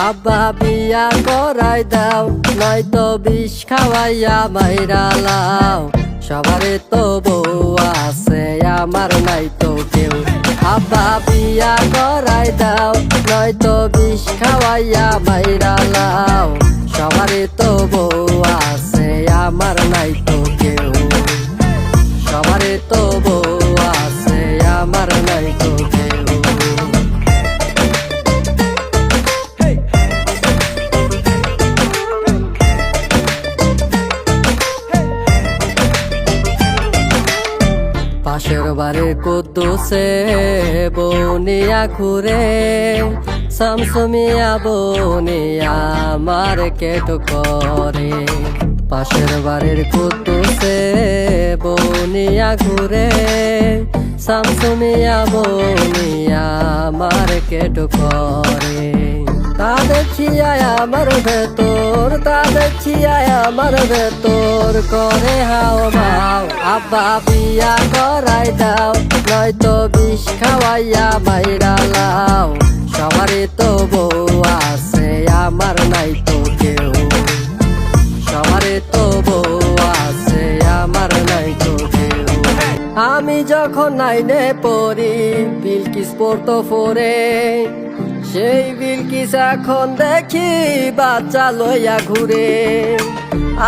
আব্বা বিয়া করাই দাও, নয়তো বিষ খাওয়াইয়া মাইরা লাও। সবারে তো বউ আছে, আমার নাই তো কেউ। আব্বা বিয়া করাই দাও, নয়তো বিষ খাওয়াইয়া মাইরা লাও। সবারে তো বউ আছে, আমার নাই তো কেউ। সবারে তো বউ আছে, আমার নাই তো কেউ। পাশের বাড়ির কুদ্দুসে বনিয়া ঘুরে, শামসুমিয়া বনিয়া মার্কেট করে। পাশের বাড়ির কুদ্দুসে বনিয়া ঘুরে, শামসুমিয়া বনিয়া মার্কেট করে। তা দেখিয়ায় আমার ভেতর, তা দেখিয়ায় আমার ভেতর করে হাও মাও। আব্বা বিয়া করাই দাও, নয়তো বিষ খাওয়াইয়া মাইরা লাও। সবারই তো বউ আছে, আমার নাই তো কেউ। সবারই তো বউ আছে, আমার নাই তো কেউ। আমি যখন নাইনে পড়ি, বিলকিস পড়তো ফোরে। সেই বিলকিস এখন দেখি বাচ্চা লইয়া ঘুরে।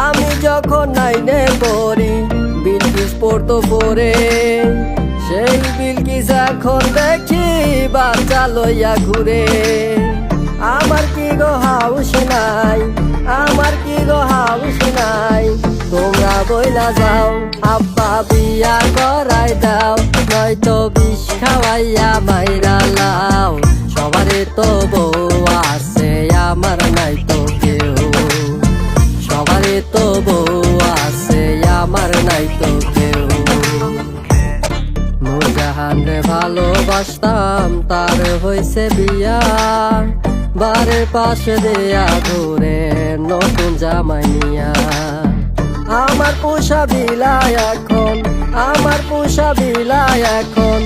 আমি যখন নাইনে পড়ি, বিলকিস পড়তো পড়ে। সেই বিলকিস এখন দেখি বাচ্চা লইয়া ঘুরে। আমার কি গো হাউস নাই, আমার কি গো হাউস নাই, তোমরা বইলা যাও। আব্বা বিয়া করাই দাও, নয়তো বিষ খাওয়াইয়া মাইরা লাও। সবারে তো বউ আছে, আমার নাই তো কেউ। সবারে তো বউ আছে, আমার নাই তো কেউ। নূরজাহান রে ভালোবাসতাম, তার হইছে বিয়া। বাড়ির পাশে দেয়া ঘুরে নতুন জামাই নিয়া। আমার পোষা বিলায় এখন, আমার পোষা বিলায় এখন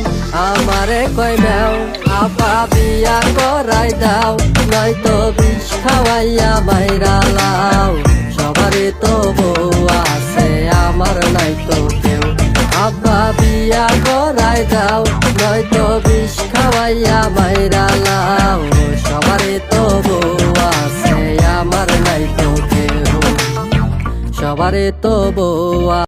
আমারে কই দাও। আব্বা বিয়া করাই দাও, নয়তো বিষ খাওয়াইয়া মাইরা লাও। সবারই তো বউ আছে, আমার নাই তো কেউ। আব্বা বিয়া করাই দাও, নয়তো বিষ খাওয়াইয়া মাইরা লাও। সবারই তো বউ আছে, আমার নাই তো কেউ। সবারই তো বউ।